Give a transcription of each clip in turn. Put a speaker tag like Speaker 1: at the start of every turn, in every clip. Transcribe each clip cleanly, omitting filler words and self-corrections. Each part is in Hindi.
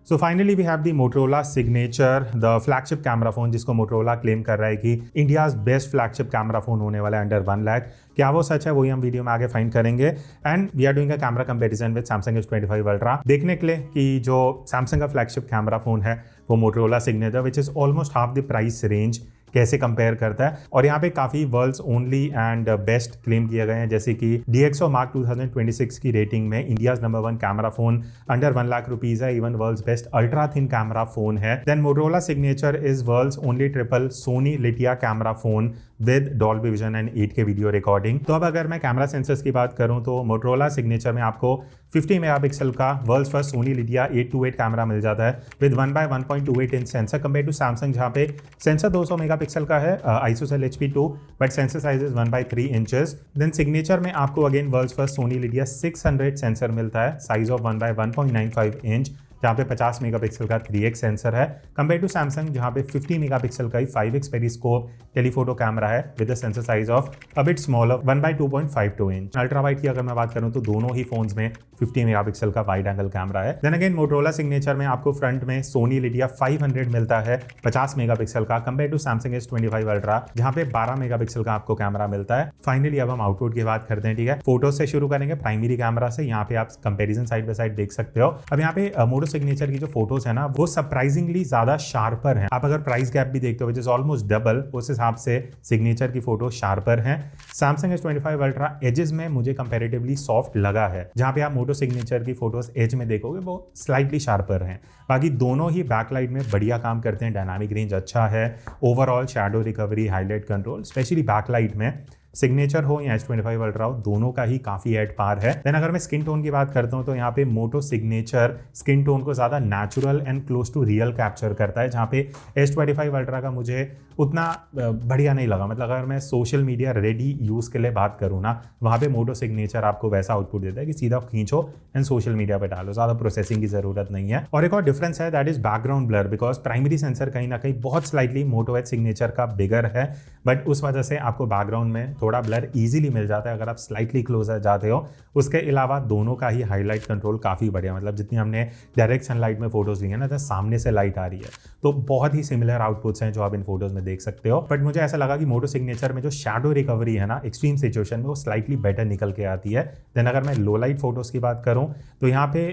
Speaker 1: So finally we have the Motorola Signature, the flagship camera phone, जिसको मोटरोला क्लेम कर रहा है कि India's best flagship camera phone होने वाला है अंडर 1 लाख। क्या वो सच है, वही हम वीडियो में आगे फाइंड करेंगे। And we are doing a camera comparison with Samsung S25 Ultra, देखने के लिए कि जो सैमसंग का फ्लैगशिप कैमरा फोन है वो Motorola Signature which is almost half the price range कैसे कंपेयर करता है। और यहाँ पे काफी world's only and best claim किए गए हैं, जैसे कि DxO Mark 2026 की रेटिंग में India's number 1 camera phone under 1 lakh rupees है। Even world's best ultra thin camera phone है। Then Motorola Signature is world's only triple Sony Lytia camera phone with Dolby vision and 8K video recording. तो अब अगर मैं कैमरा सेंसर्स की बात करूं तो मोटरोला सिग्नेचर में आपको 50 मेगापिक्सल का world's first Sony Lytia 828 camera मिल जाता है with 1/1.28 inch sensor, compare to Samsung जहां पे सेंसर 200 मेगापिक्सल का है, Isocell HP2, but sensor size is 1/3 inches. Then Signature में आपको again world's first Sony Lytia 600 sensor मिलता है, साइज ऑफ 1/1.95 इंच, जहाँ पे 50 मेगापिक्सल का 3x सेंसर है, कंपेयर टू सैमसंग जहाँ पे 50 मेगापिक्सल का ही 5x पेरिस्कोप टेलीफोटो कैमरा है with a sensor size of a bit smaller 1/2.52 inch. Ultra wide की अगर मैं बात करूँ तो दोनों ही फोन्स में 50 मेगापिक्सल का वाइड एंगल कैमरा है। देन अगेन मोटरोला सिग्नेचर में आपको फ्रंट में सोनी लिटिया 500 मिलता है 50 मेगापिक्सल का, compare to Samsung S25 ultra जहाँ पे 12 मेगापिक्सल का आपको कैमरा मिलता है। फाइनली अब हम आउटपुट की बात करते हैं, ठीक है। फोटो से शुरू करेंगे प्राइमरी कैमरा से। यहाँ पे आप कंपेरिजन साइड बाय साइड देख सकते हो। अब यहाँ पे मोटो सिग्नेचर की जो फोटोज है ना वो सरप्राइजिंगली ज्यादा शार्पर हैं। आप अगर प्राइस गैप भी देखते हो विच इज ऑलमोस्ट डबल, उस हिसाब से सिग्नेचर की फोटो शार्पर हैं। सैमसंग S25 अल्ट्रा एजेस में मुझे कंपैरेटिवली सॉफ्ट लगा है, जहां पे आप मोटो सिग्नेचर की फोटोज एज में देखोगे वो स्लाइटली शार्पर हैं। बाकी दोनों ही बैकलाइट में बढ़िया काम करते हैं, डायनामिक रेंज अच्छा है, overall shadow recovery, highlight control, specially backlight में सिग्नेचर हो या S25 अल्ट्रा हो, दोनों का ही काफी एट पार है। देन अगर मैं स्किन टोन की बात करता हूं तो यहाँ पे मोटो सिग्नेचर स्किन टोन को ज्यादा natural and close to real capture करता है, जहाँ पे S25 अल्ट्रा का मुझे उतना बढ़िया नहीं लगा। मतलब अगर मैं सोशल मीडिया रेडी यूज के लिए बात करूँ ना, वहाँ पे मोटो सिग्नेचर आपको वैसा आउटपुट देता है कि सीधा खींचो एंड सोशल मीडिया पे डालो, ज्यादा प्रोसेसिंग की जरूरत नहीं है। और एक और डिफरेंस है, that is background blur, because primary sensor कहीं ना कहीं बहुत स्लाइटली मोटो एच सिग्नेचर का बिगर है, बट उस वजह से आपको बैकग्राउंड में थोड़ा ब्लर इजीली मिल जाता है अगर आप स्लाइटली क्लोजर जाते हो। उसके अलावा दोनों का ही हाईलाइट कंट्रोल काफी बढ़िया, मतलब जितनी हमने डायरेक्ट सनलाइट में फोटोज ली है ना, तो सामने से लाइट आ रही है, तो बहुत ही सिमिलर आउटपुट्स हैं जो आप इन फोटोज में देख सकते हो। बट मुझे ऐसा लगा कि मोटो सिग्नेचर में जो शैडो रिकवरी है ना एक्सट्रीम सिचुएशन में, वो स्लाइटली बेटर निकल के आती है। देन अगर मैं लो लाइट फोटोज की बात करूं तो यहाँ पे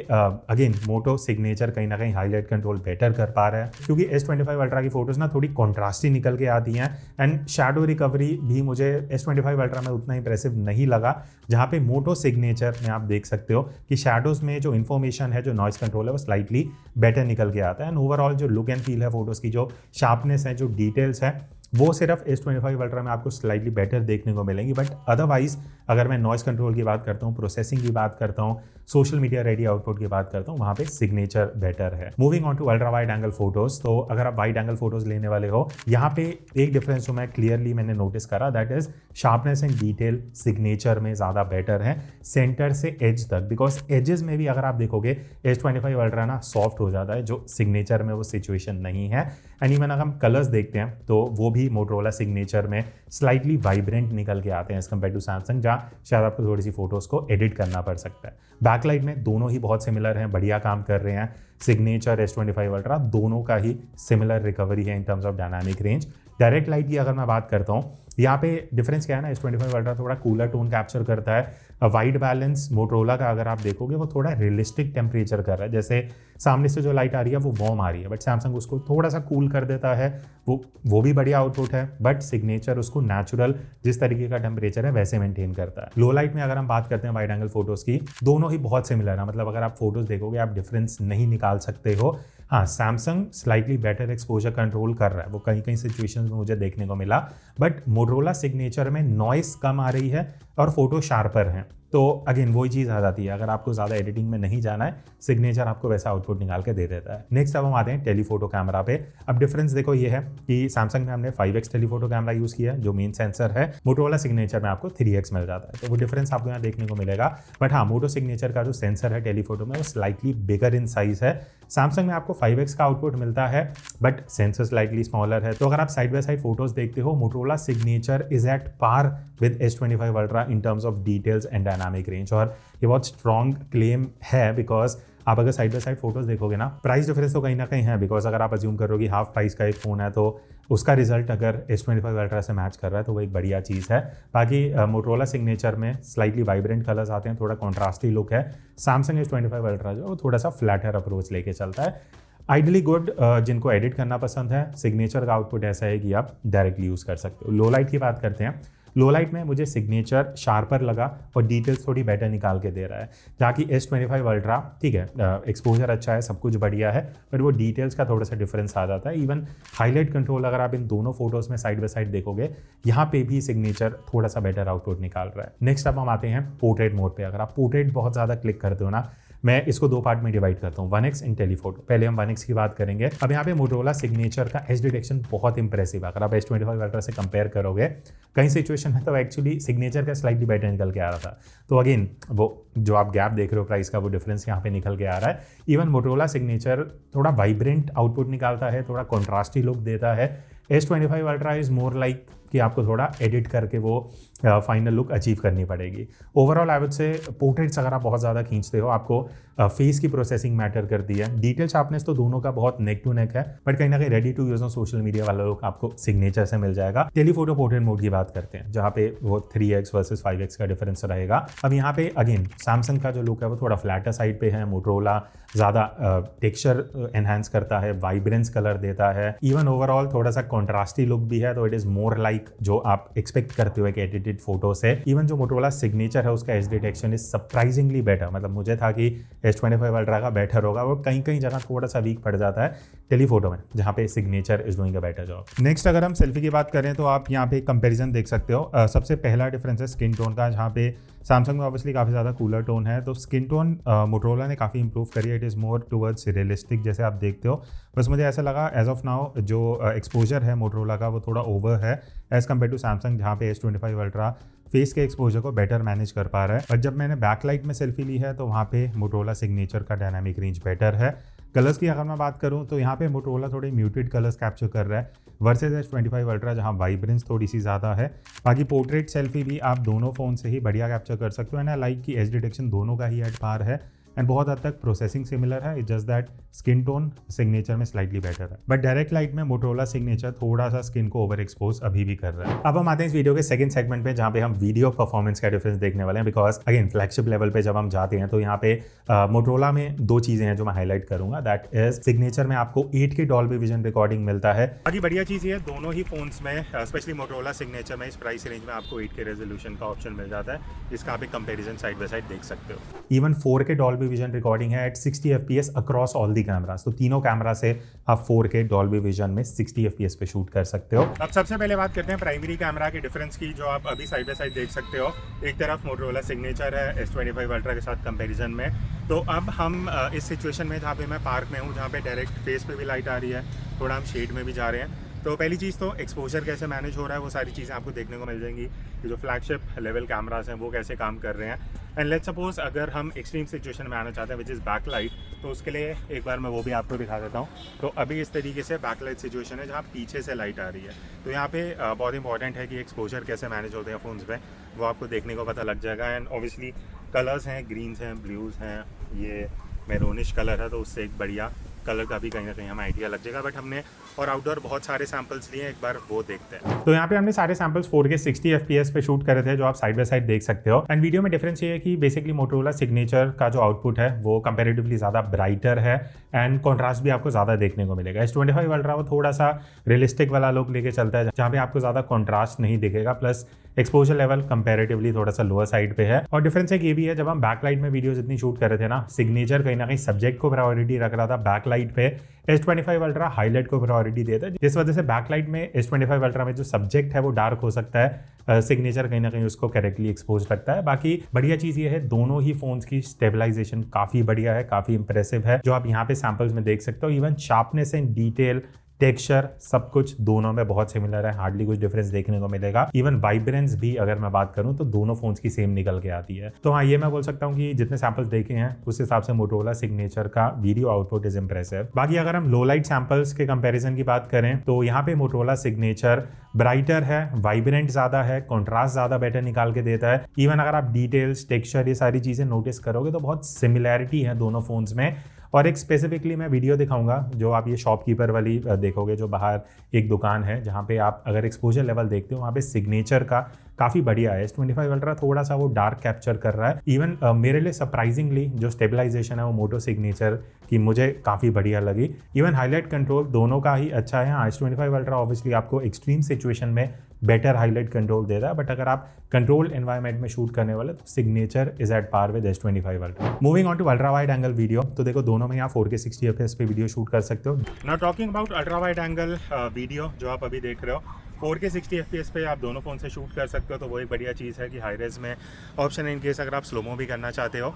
Speaker 1: अगेन मोटो सिग्नेचर कहीं ना कहीं हाईलाइट कंट्रोल बेटर कर पा रहा है, क्योंकि S25 अल्ट्रा की फोटोज ना थोड़ी कॉन्ट्रास्टी निकल के आती हैं। एंड शैडो रिकवरी भी मुझे S25 अल्ट्रा में उतना इंप्रेसिव नहीं लगा, जहाँ पे मोटो सिग्नेचर में आप देख सकते हो कि शैडोज में जो इन्फॉर्मेशन है, जो नॉइस कंट्रोल है, वो स्लाइटली बेटर निकल के आता है। एंड ओवरऑल जो लुक एंड फील है फोटोज की, जो शार्पनेस है, जो डिटेल्स है, वो सिर्फ S25 अल्ट्रा में आपको स्लाइटली बेटर देखने को मिलेंगी। बट अदरवाइज अगर मैं नॉइस कंट्रोल की बात करता हूँ, प्रोसेसिंग की बात करता हूँ, सोशल मीडिया रेडी आउटपुट की बात करता हूँ, वहाँ पे सिग्नेचर बेटर है। Moving on to ultra wide angle photos, तो अगर आप वाइड एंगल फोटोज लेने वाले हो, यहाँ पे एक डिफरेंस जो मैं क्लियरली मैंने नोटिस करा, that is sharpness and detail signature में ज़्यादा बेटर है सेंटर से एज तक, बिकॉज एजेस में भी अगर आप देखोगे S25 अल्ट्रा ना सॉफ्ट हो जाता है, जो सिग्नेचर में वो सिचुएशन नहीं है। एंड इवन अगर हम कलर्स देखते हैं तो वो भी मोटरोला सिग्नेचर में स्लाइटली वाइब्रेंट निकल के आते हैं एज कम्पेयर टू सैमसंग, जहाँ शायद आपको थोड़ी सी फोटोज को एडिट करना पड़ सकता है। बैकलाइट में दोनों ही बहुत सिमिलर हैं, बढ़िया काम कर रहे हैं। सिग्नेचर S25 अल्ट्रा दोनों का ही सिमिलर रिकवरी है इन terms of dynamic range. Direct light की अगर मैं बात करता हूँ, यहाँ पे डिफरेंस क्या है ना, S25 अल्ट्रा थोड़ा कूलर टोन कैप्चर करता है। वाइट बैलेंस मोटरोला का अगर आप देखोगे वो थोड़ा रियलिस्टिक टेम्परेचर कर रहा है, जैसे सामने से जो लाइट आ रही है वो वार्म आ रही है, बट सैमसंग उसको थोड़ा सा कूल कर देता है। वो भी बढ़िया आउटपुट है, बट सिग्नेचर उसको नेचुरल जिस तरीके का टेम्परेचर है वैसे मेंटेन करता है। लो लाइट में अगर हम बात करते हैं वाइड एंगल फोटोज की, दोनों ही बहुत सिमिलर है, मतलब अगर आप फोटोज देखोगे आप डिफरेंस नहीं निकाल सकते हो। हाँ, Samsung slightly better exposure control कर रहा है, वो कहीं कहीं सिचुएशंस में मुझे देखने को मिला, बट मोटरोला सिग्नेचर में नॉइस कम आ रही है और फोटो शार्पर है। तो अगेन वही चीज़ आ जाती है, अगर आपको ज़्यादा एडिटिंग में नहीं जाना है, सिग्नेचर आपको वैसा आउटपुट निकाल के दे देता है। नेक्स्ट अब हम आते हैं टेलीफोटो कैमरा पे। अब डिफरेंस देखो ये है कि सैमसंग में हमने 5x टेलीफोटो कैमरा यूज़ किया है जो मेन सेंसर है, मोटरोला सिग्नेचर में आपको 3x मिल जाता है, तो वो डिफरेंस आपको यहाँ देखने को मिलेगा। बट हाँ, मोटो सिग्नेचर का जो सेंसर है टेलीफोटो में वो स्लाइटली बिगर इन साइज है। सैमसंग में आपको 5x का आउटपुट मिलता है, बट सेंसर स्लाइटली स्मॉलर है। तो अगर आप साइड बाय साइड फोटोज देखते हो, Motorola Signature is at par with S25 Ultra in terms of details and dynamic range. और ये बहुत स्ट्रॉन्ग क्लेम है, बिकॉज आप अगर साइड बाय साइड फोटोज देखोगे ना, प्राइस डिफरेंस तो कहीं ना कहीं है, बिकॉज अगर आप अज्यूम करोगे हाफ प्राइस का एक फ़ोन है तो उसका रिजल्ट अगर S25 अल्ट्रा से मैच कर रहा है तो वो एक बढ़िया चीज़ है। बाकी मोटरोला सिग्नेचर में स्लाइटली वाइब्रेंट कलर्स आते हैं, थोड़ा कॉन्ट्रास्टी लुक है। सैमसंग S25 अल्ट्रा जो है वो थोड़ा सा फ्लैटर अप्रोच लेके चलता है। आइडली गुड जिनको एडिट करना पसंद है, सिग्नेचर का आउटपुट ऐसा है कि आप डायरेक्टली यूज़ कर सकते हो। लो लाइट की बात करते हैं। लो लाइट में मुझे सिग्नेचर शार्पर लगा और डिटेल्स थोड़ी बेटर निकाल के दे रहा है, जहाँ की S25 अल्ट्रा ठीक है, एक्सपोजर अच्छा है, सब कुछ बढ़िया है, बट वो डिटेल्स का थोड़ा सा डिफरेंस आ जाता है। इवन हाईलाइट कंट्रोल अगर आप इन दोनों फोटोज़ में साइड बाय साइड देखोगे, यहाँ पे भी सिग्नेचर थोड़ा सा बेटर आउटपुट निकाल रहा है। नेक्स्ट अब हम आते हैं पोर्ट्रेट मोड पे। अगर आप पोर्ट्रेट बहुत ज़्यादा क्लिक करते हो ना, मैं इसको दो पार्ट में डिवाइड करता हूँ, 1x इन टेलीफोटो। पहले हम 1x की बात करेंगे। अब यहाँ पे मोटरोला सिग्नेचर का एज डिटेक्शन बहुत इंप्रेसिव है। अगर आप S25 अल्ट्रा से कंपेयर करोगे, कई सिचुएशन में तो एक्चुअली सिग्नेचर का स्लाइटली बेटर निकल के आ रहा था। तो अगेन वो जो आप गैप देख रहे हो प्राइस का, वो डिफरेंस यहाँ पे निकल के आ रहा है। इवन मोटरोला सिग्नेचर थोड़ा वाइब्रेंट आउटपुट निकालता है, थोड़ा कॉन्ट्रास्टी लुक देता है। S25 ultra is more like कि आपको थोड़ा एडिट करके वो फाइनल लुक अचीव करनी पड़ेगी। Overall I would say portraits अगर आप बहुत ज़्यादा खींचते हो, आपको फेस की प्रोसेसिंग मैटर करती है। डिटेल शार्पनेस तो दोनों का बहुत नेक टू नेक है, बट कहीं ना कहीं ready to use on social media वाला लुक आपको सिग्नेचर से मिल जाएगा। टेलीफोटो पोर्ट्रेट मोड की बात करते हैं, जहाँ पे वो 3x वर्सेस 5x का डिफरेंस रहेगा। अब यहाँ पे अगेन सैमसंग का जो लुक है वो थोड़ा फ्लैटर साइड पे है, मोटरोला ज़्यादा टेक्सचर एनहांस करता है, वाइब्रेंस कलर देता है। इवन ओवरऑल थोड़ा सा कॉन्ट्रास्टी लुक भी है, तो इट इज़ मोर लाइक जो आप एक्सपेक्ट करते हो एक एडिटेड फोटो से। इवन जो मोटरोला सिग्नेचर है उसका as detection is surprisingly better. मतलब मुझे था कि S25 अल्ट्रा का बेटर होगा, वो कहीं कहीं जगह थोड़ा सा वीक पड़ जाता है टेलीफोटो में, जहाँ पे signature is doing a better job. Next अगर हम सेल्फी की बात करें तो आप यहाँ पे कंपैरिजन देख सकते हो। सबसे पहला डिफरेंस है स्किन टोन का, जहाँ पे सैमसंग में ऑब्वियसली काफ़ी ज़्यादा कूलर टोन है, तो स्किन टोन मोटरोला ने काफ़ी इंप्रूव करी है। It is more towards realistic जैसे आप देखते हो। बस मुझे ऐसा लगा एज ऑफ नाउ जो एक्सपोजर है मोटरोला का वो थोड़ा ओवर है एज़ कम्पेयर टू सैमसंग, जहाँ पे S25 अल्ट्रा फेस के एक्सपोजर को बेटर मैनेज कर पा रहा है। और जब मैंने बैकलाइट में सेल्फी ली है तो वहाँ पे मोटरोला सिग्नेचर का डायनामिक रेंज बेटर है। कलर्स की अगर मैं बात करूँ तो यहाँ पे मोटरोला थोड़े म्यूटेड कलर्स कैप्चर कर रहा है वर्सेस S25 अल्ट्रा, जहाँ वाइब्रेंस थोड़ी सी ज़्यादा है। बाकी पोर्ट्रेट सेल्फी भी आप दोनों फ़ोन से ही बढ़िया कैप्चर कर सकते हो, एंड आई लाइक कि एज डिटेक्शन दोनों का ही एट पार है एंड बहुत हद तक प्रोसेसिंग सिमिलर है। It just that skin tone signature में स्लाइटली बेटर है, बट डायरेक्ट लाइट में मोटरोला सिग्नेचर थोड़ा सा स्किन को ओवर एक्सपोज अभी भी कर रहा है। अब हम आते हैं इस वीडियो के सेकंड सेगमेंट पे, जहाँ पे हम वीडियो परफॉर्मेंस का डिफरेंस देखने वाले हैं। बिकॉज अगेन फ्लैगशिप लेवल पे जब हम जाते हैं तो यहाँ पे मोटरोला में दो चीज़ें हैं जो मैं हाईलाइट करूंगा। दैट इज सिग्नेचर में आपको 8K डॉल्बी विजन रिकॉर्डिंग मिलता है। बाकी बढ़िया चीज़ ये दोनों ही फोन्स में, स्पेशली मोटरोला सिग्नेचर में इस प्राइस रेंज में आपको 8K रेजोल्यूशन का ऑप्शन मिल जाता है, जिसका आप एक कंपेरिजन साइड बाय साइड देख सकते हो। Even 4K Dolby vision recording है at 60 FPS across all the cameras. तो तीनों कैमरा से आप 4K डॉल्बी विजन में 60 FPS पे शूट कर सकते हो। अब सबसे पहले बात करते हैं प्राइमरी कैमरा के डिफरेंस की, जो आप अभी साइड बाय साइड देख सकते हो। एक तरफ मोटरोला सिग्नेचर है S25 अल्ट्रा के साथ कंपैरिजन में। तो अब हम इस सिचुएशन में जहाँ पे मैं पार्क में हूँ, जहाँ पे डायरेक्ट फेस पे भी लाइट आ रही है, थोड़ा हम शेड में भी जा रहे हैं। तो पहली चीज़ तो एक्सपोजर कैसे मैनेज हो रहा है, वो सारी चीज़ें आपको देखने को मिल जाएंगी कि जो फ्लैगशिप लेवल कैमरास हैं वो कैसे काम कर रहे हैं। एंड लेट्स सपोज अगर हम एक्सट्रीम सिचुएशन में आना चाहते हैं विच इज़ बैकलाइट, तो उसके लिए एक बार मैं वो भी आपको दिखा देता हूँ। तो अभी इस तरीके से बैकलाइट सिचुएशन है जहाँ पीछे से लाइट आ रही है। तो यहाँ पे बहुत इंपॉर्टेंट है कि एक्सपोजर कैसे मैनेज होते हैं फ़ोन्स पे, वो आपको देखने को पता लग जाएगा। एंड ऑब्वियसली कलर्स हैं, ग्रीन्स हैं, ब्लूज़ हैं, ये मैरोनिश कलर है, तो उससे एक बढ़िया कलर का भी कहीं ना कहीं हमें आइडिया लग जाएगा। बट हमने और आउटडोर बहुत सारे सैंपल्स लिए हैं, एक बार वो देखते हैं। तो यहाँ पे हमने सारे सैंपल्स 4K 60 FPS पे शूट करे थे, जो आप साइड बाय साइड देख सकते हो। एंड वीडियो में डिफरेंस ये है कि बेसिकली मोटरोला सिग्नेचर का जो आउटपुट है वो कंपैरेटिवली ज़्यादा ब्राइटर है एंड कॉन्ट्रास्ट भी आपको ज़्यादा देखने को मिलेगा। S25 अल्ट्रा वो थोड़ा सा रियलिस्टिक वाला लुक लेके चलता है, जहाँ पे आपको ज़्यादा कॉन्ट्रास्ट नहीं दिखेगा, प्लस एक्सपोजर लेवल कंपैरेटिवली थोड़ा सा लोअर साइड पे है। और डिफरेंस एक ये भी है, जब हम बैकलाइट में वीडियो जितनी शूट कर रहे थे ना, सिग्नेचर कहीं ना कहीं सब्जेक्ट को प्रायोरिटी रख रहा था बैकलाइट पे, S25 अल्ट्रा हाईलाइट को प्रायोरिटी देता है, जिस वजह से बैकलाइट में S25 अल्ट्रा में जो सब्जेक्ट है वो डार्क हो सकता है, सिग्नेचर कहीं ना कहीं उसको करेक्टली एक्सपोज रखता है। बाकी बढ़िया चीज़ ये है, दोनों ही फोन्स की स्टेबलाइजेशन काफ़ी बढ़िया है, काफ़ी इंप्रेसिव है, जो आप यहाँ पे सैंपल्स में देख सकते हो। Even sharpness and detail texture सब कुछ दोनों में बहुत सिमिलर है, हार्डली कुछ डिफरेंस देखने को मिलेगा। इवन वाइब्रेंस भी अगर मैं बात करूं तो दोनों फोन्स की सेम निकल के आती है। तो हाँ, ये मैं बोल सकता हूं कि जितने सैंपल्स देखे हैं उस हिसाब से मोटोरोला सिग्नेचर का वीडियो आउटपुट इज इंप्रेसिव। बाकी अगर हम लो लाइट सैंपल्स के कंपैरिजन की बात करें तो यहाँ पे मोटोरोला सिग्नेचर ब्राइटर है, वाइब्रेंट ज्यादा है, कॉन्ट्रास्ट ज्यादा बेटर निकाल के देता है। इवन अगर आप डिटेल्स, टेक्सचर, ये सारी चीजें नोटिस करोगे तो बहुत सिमिलैरिटी है दोनों फोन्स में। और एक स्पेसिफिकली मैं वीडियो दिखाऊंगा जो आप ये शॉपकीपर वाली देखोगे, जो बाहर एक दुकान है जहाँ पे आप अगर एक्सपोजर लेवल देखते हो वहाँ पे सिग्नेचर का काफ़ी बढ़िया है। S25 अल्ट्रा थोड़ा सा वो डार्क कैप्चर कर रहा है। इवन मेरे लिए सरप्राइजिंगली जो स्टेबलाइजेशन है वो मोटो सिग्नेचर की मुझे काफ़ी बढ़िया लगी। इवन हाईलाइट कंट्रोल दोनों का ही अच्छा है। S25 अल्ट्रा ऑब्वियसली आपको एक्सट्रीम सिचुएशन में बेटर हाईलाइट कंट्रोल दे रहा है, बट अगर आप कंट्रोल एनवायरनमेंट में शूट करने वाले तो Signature is at par with S25 Ultra. Moving on to ultra wide angle video, तो देखो दोनों में आप 4K 60 FPS पे वीडियो शूट कर सकते हो। Now talking about ultra wide angle video जो आप अभी देख रहे हो, 4K 60 FPS पे आप दोनों फ़ोन से शूट कर सकते हो। तो वो एक बढ़िया चीज़ है कि हाई रेज में ऑप्शन है इन केस अगर आप स्लोमो भी करना चाहते हो।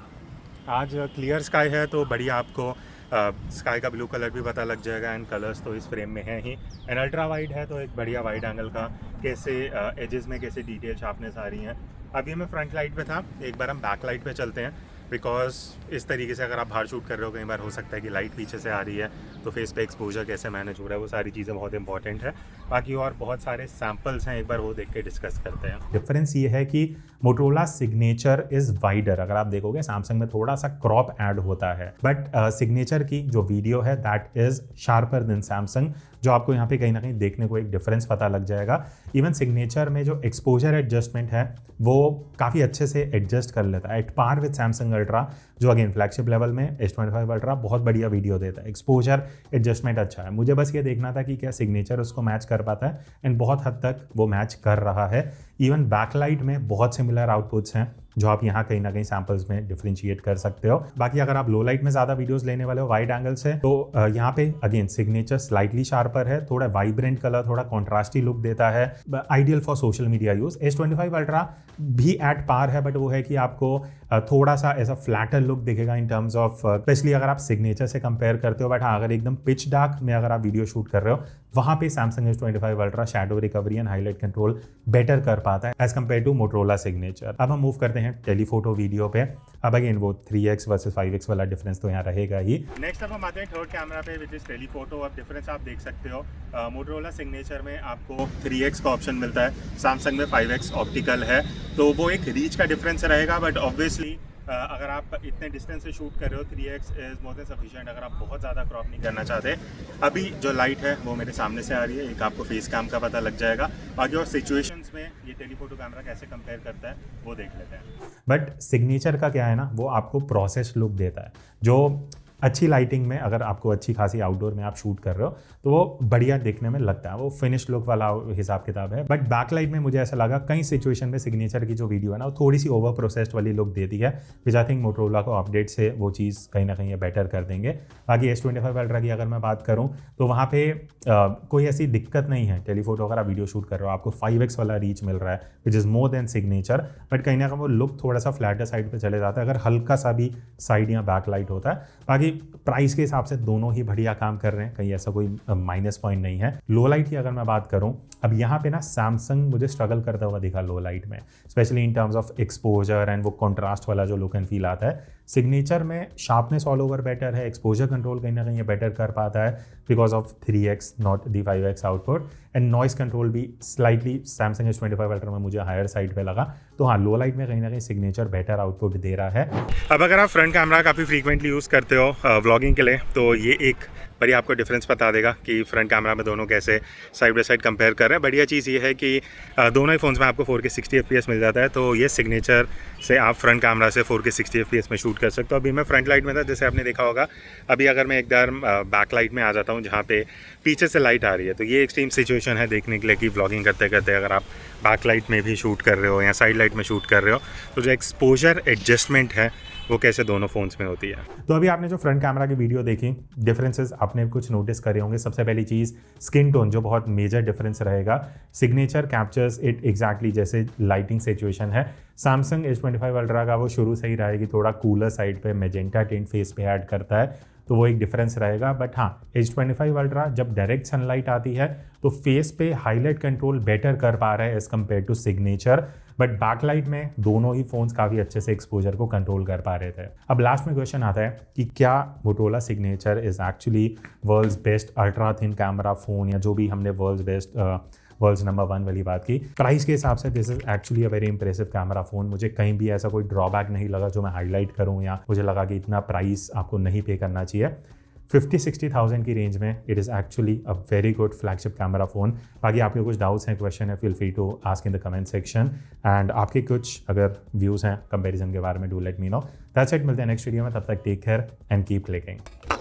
Speaker 1: आज क्लियर स्काई है तो बढ़िया आपको स्काई का ब्लू कलर भी पता लग जाएगा, एंड कलर्स तो इस फ्रेम में है ही। एंड अल्ट्रा वाइड है तो एक बढ़िया वाइड एंगल का कैसे एजेस में कैसे डिटेल शार्पनेस आ रही हैं। अभी मैं फ्रंट लाइट पे था, एक बार हम बैक लाइट पे चलते हैं, बिकॉज इस तरीके से अगर आप बाहर शूट कर रहे हो कई बार हो सकता है कि लाइट पीछे से आ रही है तो फेस पे एक्सपोजर कैसे मैनेज हो रहा है, वो सारी चीज़ें बहुत इंपॉर्टेंट है। बाकी और बहुत सारे सैम्पल्स हैं, एक बार वो देख के डिस्कस करते हैं। डिफरेंस ये है कि मोटोरोला सिग्नेचर इज़ वाइडर। अगर आप देखोगे सैमसंग में थोड़ा सा क्रॉप ऐड होता है, बट सिग्नेचर की जो वीडियो है that is sharper than Samsung, जो आपको यहाँ पे कहीं ना कहीं देखने को एक डिफरेंस पता लग जाएगा। इवन सिग्नेचर में जो एक्सपोजर एडजस्टमेंट है वो काफ़ी अच्छे से एडजस्ट कर लेता है, at par with Samsung Ultra, जो अगेन फ्लैगशिप लेवल में S25 अल्ट्रा बहुत बढ़िया वीडियो देता है। एक्सपोजर एडजस्टमेंट अच्छा है। मुझे बस ये देखना था कि क्या सिग्नेचर उसको मैच कर पाता है, एंड बहुत हद तक वो मैच कर रहा है। इवन बैकलाइट में बहुत सिमिलर आउटपुट्स हैं जो आप यहाँ कहीं ना कहीं सैंपल्स में डिफरेंशिएट कर सकते हो। बाकी अगर आप लो लाइट में ज़्यादा वीडियोस लेने वाले हो वाइड एंगल से, तो यहाँ पे अगेन सिग्नेचर स्लाइटली शार्पर है, थोड़ा वाइब्रेंट कलर, थोड़ा कॉन्ट्रास्टी लुक देता है, ideal for social media use. S25 ultra भी एट पार है, बट वो है कि आपको थोड़ा सा ऐसा फ्लैटर लुक दिखेगा इन टर्म्स ऑफ, स्पेशली अगर आप सिग्नेचर से कंपेयर करते हो। बट हाँ, अगर एकदम पिच डार्क में अगर आप वीडियो शूट कर रहे हो वहाँ पे Samsung S25 Ultra shadow recovery and highlight control better कर पाता है as compare to Motorola Signature. अब हम मूव करते हैं टेलीफोटो वीडियो पे। अब अगेन वो 3x वर्सेस 5x वाला डिफरेंस तो यहाँ रहेगा ही। नेक्स्ट अब हम आते हैं थर्ड कैमरा पे विच इज टेलीफोटो। अब डिफरेंस आप देख सकते हो, मोटोरोला सिग्नेचर में आपको 3x का ऑप्शन मिलता है, सैमसंग में 5x ऑप्टिकल है, तो वो एक रीच का डिफरेंस रहेगा। बट ऑब्वियसली अगर आप इतने डिस्टेंस से शूट कर रहे हो 3x is more than sufficient. अगर आप बहुत ज़्यादा क्रॉप नहीं करना चाहते, अभी जो लाइट है वो मेरे सामने से आ रही है, एक आपको फेस कैम का पता लग जाएगा। बाकी और सिचुएशंस में ये टेलीफोटो कैमरा कैसे कंपेयर करता है वो देख लेते हैं। बट सिग्नेचर का क्या है ना, वो आपको प्रोसेस लुक देता है, जो अच्छी लाइटिंग में अगर आपको अच्छी खासी आउटडोर में आप शूट कर रहे हो तो वो बढ़िया देखने में लगता है, वो फिनिश लुक वाला हिसाब किताब है। बट बैकलाइट में मुझे ऐसा लगा कई सिचुएशन में सिग्नेचर की जो वीडियो है ना वो थोड़ी सी ओवर प्रोसेस्ड वाली लुक देती है, विच आई थिंक मोटोरोला को अपडेट से वो चीज़ कहीं ना कहीं बेटर कर देंगे। बाकी S25 अल्ट्रा की अगर मैं बात करूँ तो वहाँ पे कोई ऐसी दिक्कत नहीं है। टेलीफोटो अगर आप वीडियो शूट कर रहे हो आपको 5x वाला रीच मिल रहा है which is more than signature, but कहीं ना कहीं वो लुक थोड़ा सा फ्लैटर साइड पर चले जाता है अगर हल्का सा भी साइड या बैकलाइट होता है। बाकी प्राइस के हिसाब से दोनों ही बढ़िया काम कर रहे हैं, कहीं ऐसा कोई माइनस पॉइंट नहीं है। लो लाइट की अगर मैं बात करूं, अब यहाँ पे ना सैमसंग मुझे स्ट्रगल करता हुआ दिखा लो लाइट में, specially in terms of exposure and वो कॉन्ट्रास्ट वाला जो लुक एंड फील आता है। सिग्नेचर में शार्पनेस ऑल ओवर बेटर है, एक्सपोजर कंट्रोल कहीं ना कहीं बेटर कर पाता है because of 3x not the 5x output, and noise control भी स्लाइटली सैमसंग S25 अल्ट्रा में मुझे हायर साइड पे लगा। तो हाँ, लो लाइट में कहीं ना कहीं सिग्नेचर बेटर आउटपुट दे रहा है। अब अगर आप फ्रंट कैमरा काफ़ी फ्रीक्वेंटली यूज़ करते हो व्लॉगिंग के लिए तो ये एक बढ़िया आपको डिफरेंस बता देगा कि फ्रंट कैमरा में दोनों कैसे साइड बाय साइड कंपेयर कर रहे हैं। बढ़िया चीज़ ये है कि दोनों ही फ़ोन्स में आपको 4K 60 FPS मिल जाता है, तो ये सिग्नेचर से आप फ्रंट कैमरा से 4K 60 FPS में शूट कर सकते हो। अभी मैं फ्रंट लाइट में था जैसे आपने देखा होगा, अभी अगर मैं एकदम बैक लाइट में आ जाता हूँ जहाँ पे पीछे से लाइट आ रही है, तो ये एक्सट्रीम सिचुएशन है देखने के लिए कि व्लॉगिंग करते करते अगर आप बैक लाइट में भी शूट कर रहे हो या साइड लाइट में शूट कर रहे हो तो जो एक्सपोजर एडजस्टमेंट है वो कैसे दोनों फोन्स में होती है। तो अभी आपने जो फ्रंट कैमरा की वीडियो देखी, डिफरेंसेस आपने कुछ नोटिस करे होंगे। सबसे पहली चीज़ स्किन टोन, जो बहुत मेजर डिफरेंस रहेगा। सिग्नेचर कैप्चर्स इट एग्जैक्टली जैसे लाइटिंग सिचुएशन है। सैमसंग S25 अल्ट्रा का वो शुरू से ही रहा है कि थोड़ा कूलर साइड पे मैजेंटा टिंट फेस पे ऐड करता है, तो वो एक डिफरेंस रहेगा। बट हाँ, H25 अल्ट्रा जब डायरेक्ट सनलाइट आती है तो फेस पे हाईलाइट कंट्रोल बेटर कर पा रहा है as compare to Signature, but backlight में दोनों ही फोन्स काफ़ी अच्छे से एक्सपोजर को कंट्रोल कर पा रहे थे। अब लास्ट में क्वेश्चन आता है कि क्या Motorola Signature is actually world's best ultra thin camera phone, या जो भी हमने वर्ल्ड्स नंबर 1 वाली बात की, प्राइस के हिसाब से this is actually a very impressive camera phone. मुझे कहीं भी ऐसा कोई ड्रॉबैक नहीं लगा जो मैं हाईलाइट करूँ या मुझे लगा कि इतना प्राइस आपको नहीं पे करना चाहिए। 50-60,000 की रेंज में it is actually a very good flagship camera phone. बाकी आपके कुछ डाउट्स हैं, क्वेश्चन है, feel free to ask in the comment section. And आपके कुछ अगर व्यूज़ हैं कंपैरिजन के बारे में, do let me know. That's it, मिलते हैं नेक्स्ट वीडियो में, तब तक take care and keep clicking.